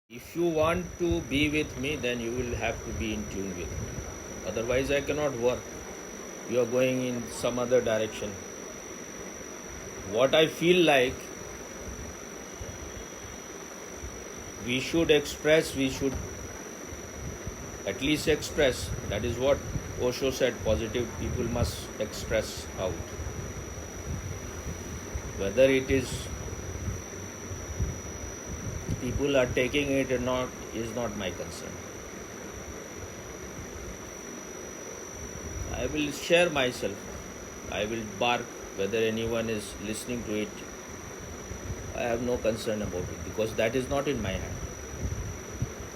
If you want to be with me, then you will have to be in tune with me. Otherwise, I cannot work. You are going in some other direction. What I feel like we should express, we should at least express. That is what Osho said, positive people must express out. Whether it is people are taking it or not is not my concern. I will share myself. I will bark whether anyone is listening to it. I have no concern about it because that is not in my hand.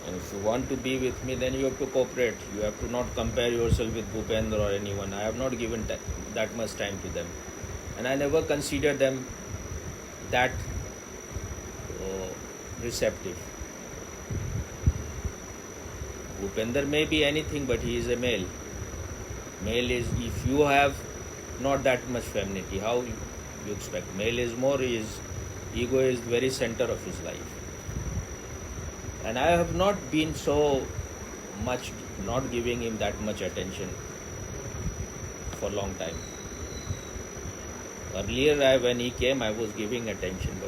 And if you want to be with me, then you have to cooperate. You have to not compare yourself with Bhupendra or anyone. I have not given that much time to them. And I never consider them that receptive. Bhupendra may be anything, but he is a male. Male is, if you have not that much femininity, how you expect? Male is more, his ego is very center of his life. And I have not been so much, not giving him that much attention for a long time. Earlier, when he came, I was giving attention,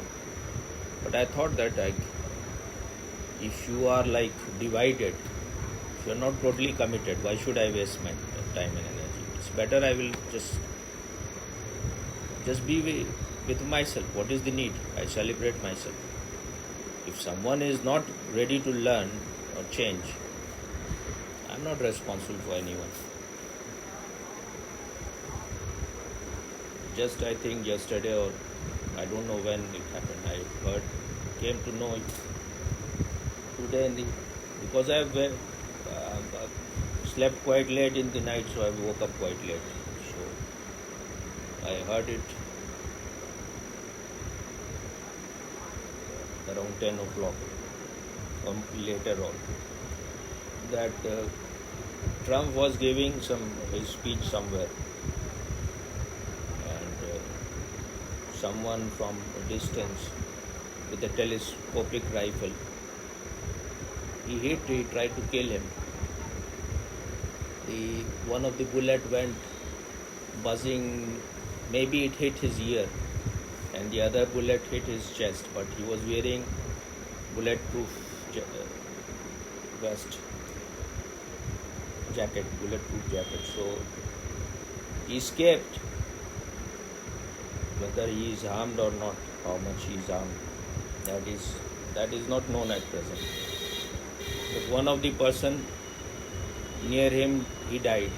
but I thought that if you are like divided, if you are not totally committed, why should I waste my time and energy? It's better I will just be with myself. What is the need? I celebrate myself. If someone is not ready to learn or change, I'm not responsible for anyone. Just I think yesterday, or I don't know when it happened, I came to know today because I slept quite late in the night, so I woke up quite late. So I heard it around 10 o'clock later on that Trump was giving his speech somewhere, and someone from a distance with a telescopic rifle, he tried to kill him. One of the bullet went buzzing, maybe it hit his ear, and the other bullet hit his chest, but he was wearing bulletproof bulletproof jacket, so he escaped. Whether he is harmed or not, how much he is harmed, that is not known at present. But one of the person near him, he died,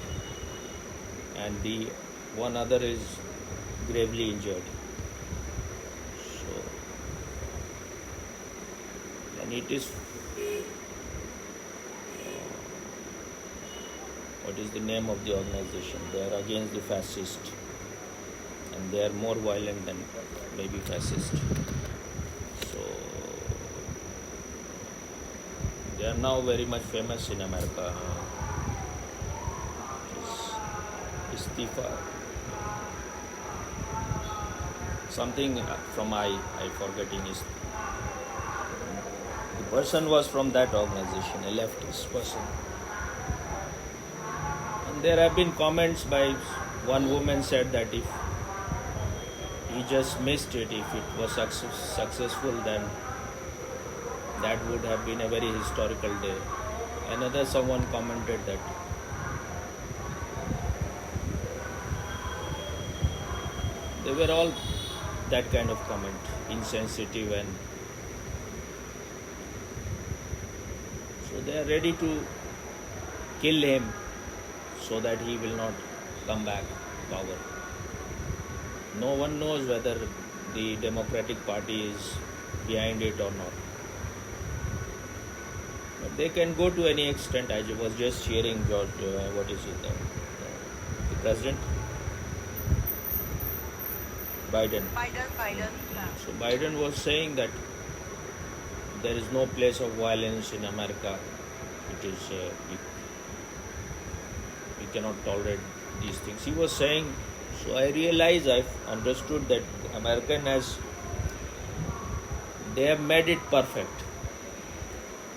and the one other is gravely injured. So, and it is, what is the name of the organization? They are against the fascist, and they are more violent than maybe fascist. So they are now very much famous in America. Istifa, something from I forgetting is the person was from that organization, a leftist person. And there have been comments by one woman said that if he just missed it, if it was successful, then that would have been a very historical day. Another someone commented that they were all that kind of comment, insensitive, and so they are ready to kill him so that he will not come back to power. No one knows whether the Democratic Party is behind it or not. But they can go to any extent. I was just hearing George, what is it, the president? Biden. So Biden was saying that there is no place of violence in America. It is we cannot tolerate these things. He was saying. So I realized, I've understood that American they have made it perfect.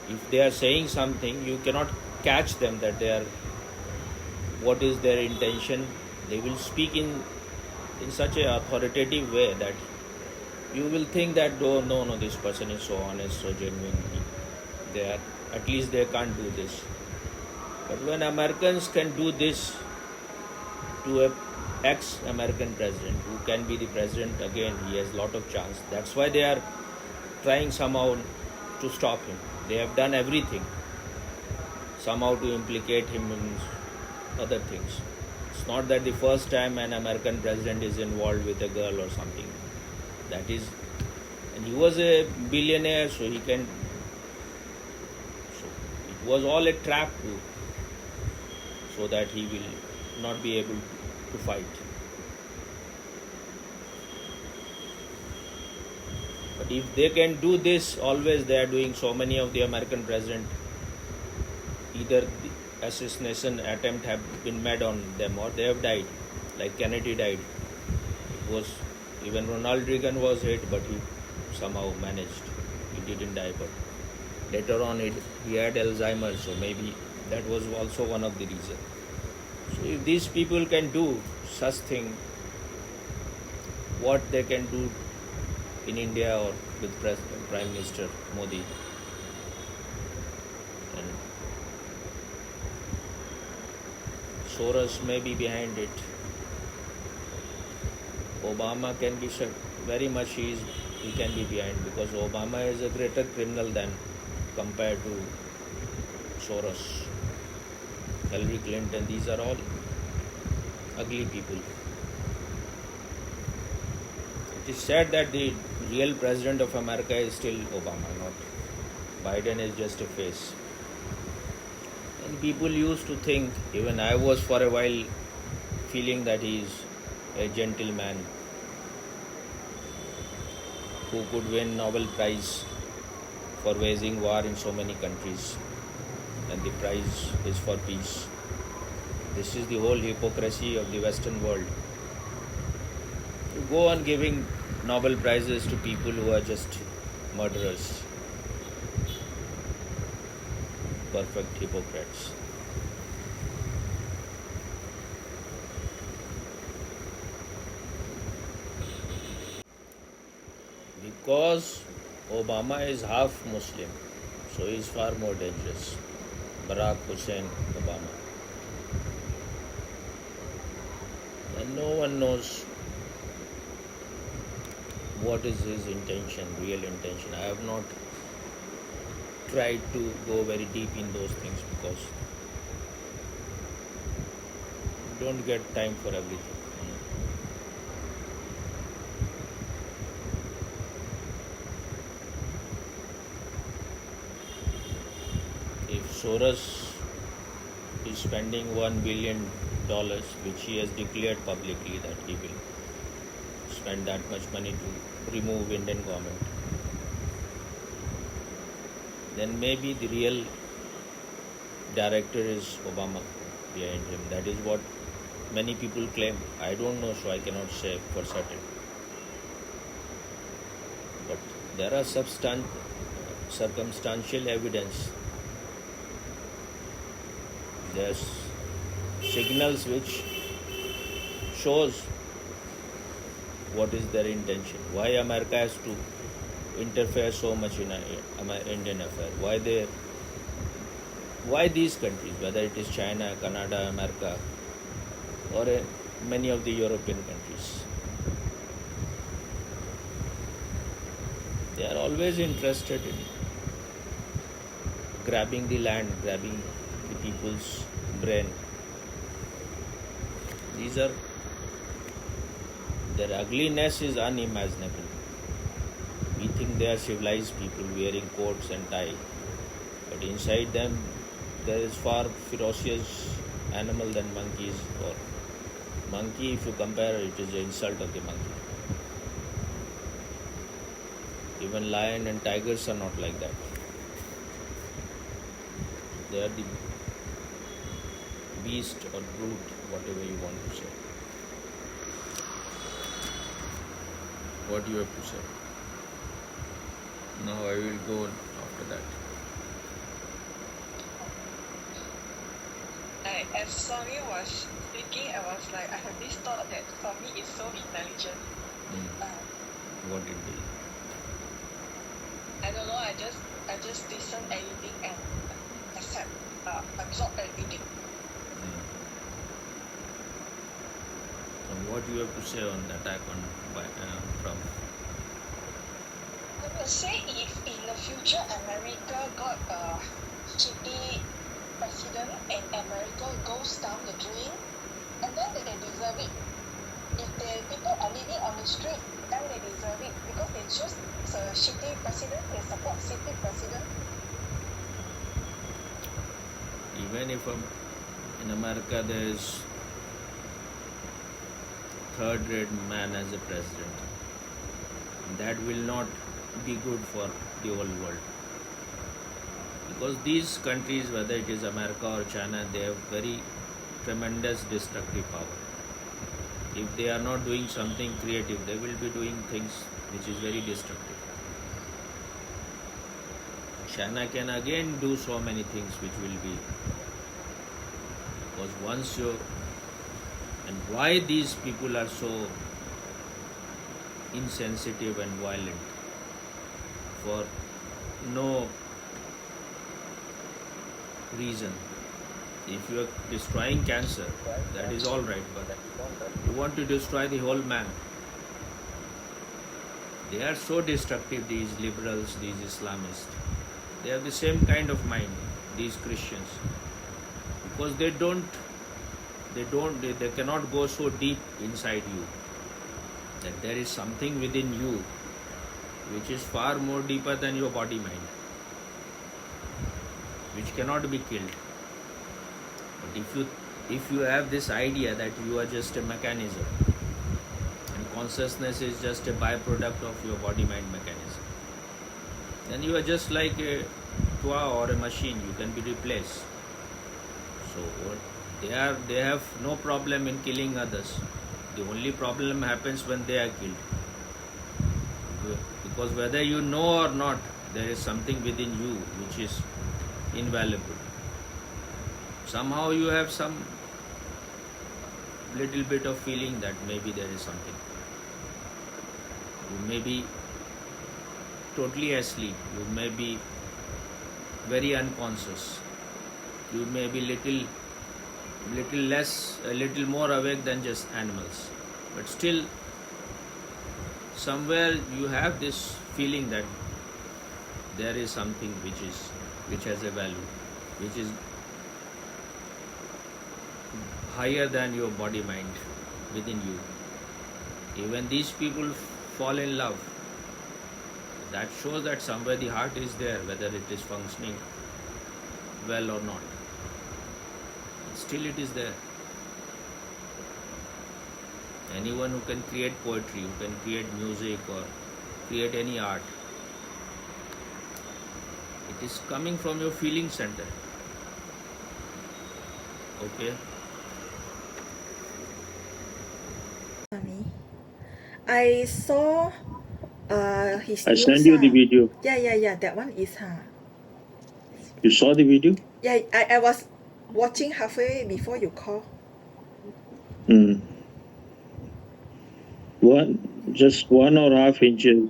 If they are saying something, you cannot catch them that they are, what is their intention. They will speak in such a authoritative way that you will think that, oh, no, this person is so honest, so genuine. They are, at least they can't do this. But when Americans can do this to a ex-American president who can be the president again, he has a lot of chance. That's why they are trying somehow to stop him. They have done everything somehow to implicate him in other things. It's not that the first time an American president is involved with a girl or something. That is, and he was a billionaire, so he can. So it was all a trap so that he will not be able to fight. But if they can do this, always they are doing. So many of the American president, either the assassination attempt have been made on them or they have died. Like Kennedy died. It was, even Ronald Reagan was hit, but he somehow managed. He didn't die, but later on he had Alzheimer's, so maybe that was also one of the reasons. So if these people can do such thing, what they can do in India or with Prime Minister Modi, and Soros may be behind it. Obama can be very much he can be behind, because Obama is a greater criminal than compared to Soros, Hillary Clinton. These are all ugly people. It is said that the real president of America is still Obama, not Biden is just a face. And people used to think, even I was for a while feeling that he is a gentleman who could win Nobel Prize for waging war in so many countries, and the prize is for peace. This is the whole hypocrisy of the Western world. To go on giving Nobel Prizes to people who are just murderers, perfect hypocrites. Because Obama is half Muslim, so he is far more dangerous. Barack Hussein Obama. And no one knows what is his intention, real intention. I have not tried to go very deep in those things because you don't get time for everything. If Soros is spending $1 billion, which he has declared publicly that he will spend that much money to remove Indian government, then maybe the real director is Obama behind him. That is what many people claim. I don't know, so I cannot say for certain. But there are circumstantial evidence. There's signals which shows what is their intention. Why America has to interfere so much in Indian affair? Why these countries, whether it is China, Canada, America, or many of the European countries, they are always interested in grabbing the land, grabbing the people's brain. Their ugliness is unimaginable. We think they are civilized people wearing coats and tie, but inside them there is far ferocious animal than monkeys. Or monkey, if you compare, it is an insult of the monkey. Even lion and tigers are not like that. They are the beast or brute, whatever you want to say. What do you have to say? Now I will go after that. as Swami was speaking, I was like, I have this thought that Swami is so intelligent. What did he? I don't know. I just listen anything and accept, absorb everything. And what you have to say on the attack on Trump? I would say if in the future America got a shitty president and America goes down the drain, and then they deserve it. If the people are living on the street, then they deserve it because they choose a shitty president, they support shitty president. Even if in America there is third-rate man as a president, that will not be good for the whole world. Because these countries, whether it is America or China, they have very tremendous destructive power. If they are not doing something creative, they will be doing things which is very destructive. China can again do so many things which will be, because once you, and why these people are so insensitive and violent for no reason. If you are destroying cancer, that is all right, but you want to destroy the whole man. They are so destructive, these liberals, these Islamists. They have the same kind of mind, these Christians, because they cannot go so deep inside you, that there is something within you which is far more deeper than your body mind, which cannot be killed. But if you have this idea that you are just a mechanism and consciousness is just a byproduct of your body mind mechanism, then you are just like a toy or a machine, you can be replaced. So they have no problem in killing others. The only problem happens when they are killed, because whether you know or not, there is something within you which is invaluable. Somehow you have some little bit of feeling that maybe there is something. You may be totally asleep, you may be very unconscious, you may be little more awake than just animals, but still somewhere you have this feeling that there is something which has a value, which is higher than your body mind within you. Even these people fall in love. That shows that somewhere the heart is there, whether it is functioning well or not. Still it is there. Anyone who can create poetry, who can create music or create any art, it is coming from your feeling center. Okay? I saw his I news. sent you the video. Yeah. That one is You saw the video? Yeah, I was watching halfway before you call. Just 1.5 inches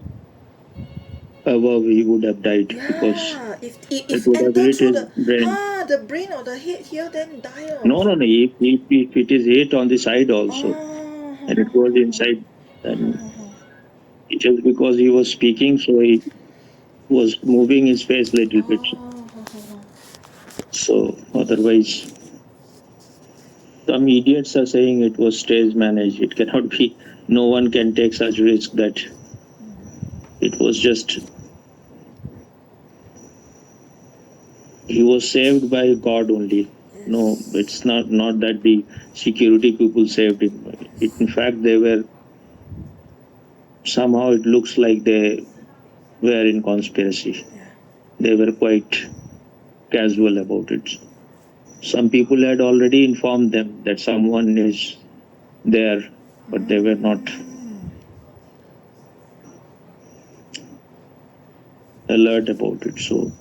above, he would have died because if it would have enter hit through his brain. the brain or the head here, then die off. No. If it is hit on the side also, and it goes inside, then just because he was speaking, so he was moving his face a little bit. So otherwise, some idiots are saying it was stage managed. It cannot be. No one can take such risk that it was just. He was saved by God only. Yes. No, it's not that the security people saved him. In fact, they were. Somehow it looks like they were in conspiracy. Yeah. They were quite casual about it. Some people had already informed them that someone is there, but they were not alert about it. So,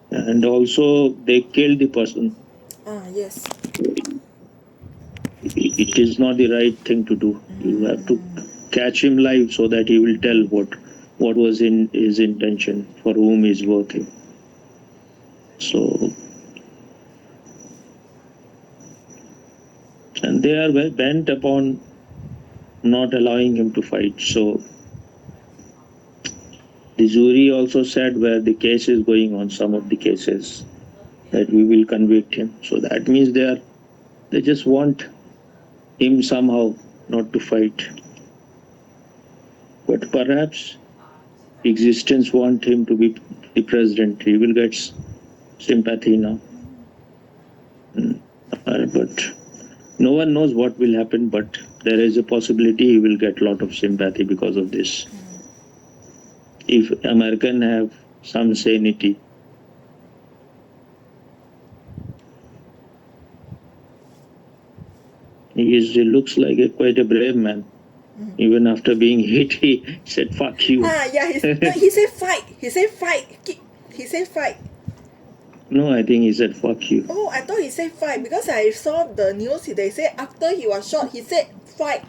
and also they killed the person. Yes. It is not the right thing to do. You have to catch him live so that he will tell what was in his intention, for whom he is working. So, and they are bent upon not allowing him to fight. So the jury also said, where the case is going on, some of the cases, that we will convict him. So that means they just want him somehow not to fight. But perhaps existence want him to be the president. He will get sympathy now. But no one knows what will happen, but there is a possibility he will get a lot of sympathy because of this. If American have some sanity. He looks like quite a brave man. Even after being hit, he said, "Fuck you." Yeah, he said fight. He said fight. He said fight. No, I think he said, "Fuck you." Oh, I thought he said fight because I saw the news. They say after he was shot, he said fight.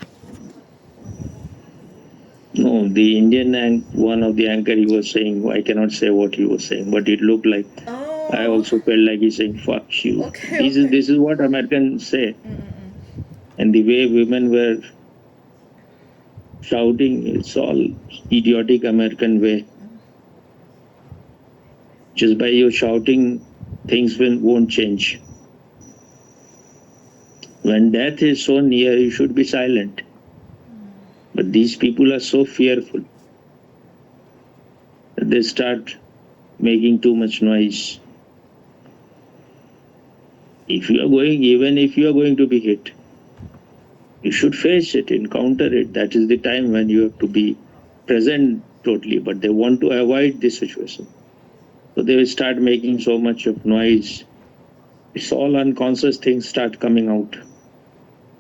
No, the Indian one of the anchor, he was saying, I cannot say what he was saying, but it looked like, Oh. I also felt like he's saying, "Fuck you." Okay, This is what Americans say. And the way women were shouting, it's all idiotic American way. Just by you shouting, things won't change. When death is so near, you should be silent. But these people are so fearful that they start making too much noise. Even if you are going to be hit, you should face it, encounter it. That is the time when you have to be present totally. But they want to avoid this situation. So they will start making so much of noise. It's all unconscious things start coming out.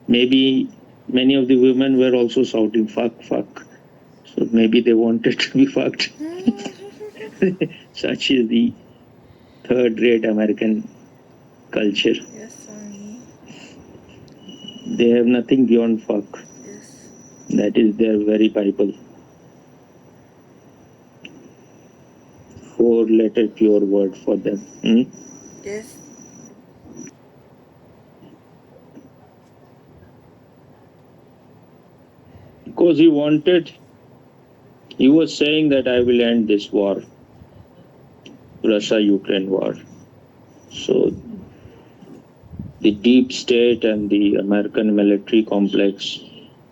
Maybe many of the women were also shouting, "Fuck, fuck." So maybe they wanted to be fucked. Such is the third-rate American culture. Yes, sorry. They have nothing beyond fuck. Yes. That is their very Bible. 4-letter pure word for them. Yes. Because he was saying that I will end this war, Russia-Ukraine war. So the deep state and the American military complex,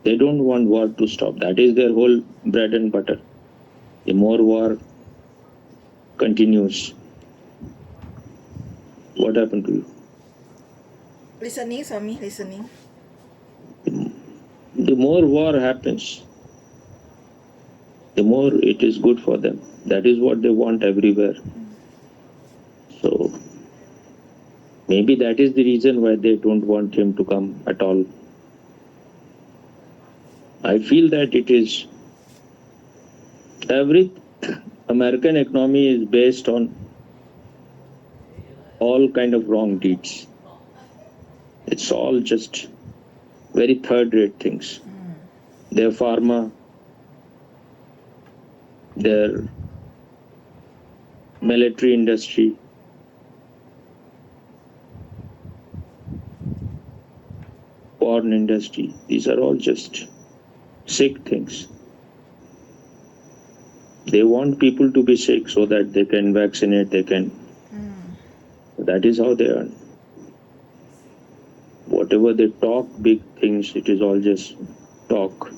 they don't want war to stop. That is their whole bread and butter. The more war continues. What happened to you? Listening, Swami, listening. The more war happens, the more it is good for them. That is what they want everywhere. So maybe that is the reason why they don't want him to come at all. I feel that it is every American economy is based on all kind of wrong deeds. It's all just very third-rate things. Their pharma, their military industry, porn industry, these are all just sick things. They want people to be sick so that they can vaccinate, that is how they earn. Whatever they talk, big things, it is all just talk.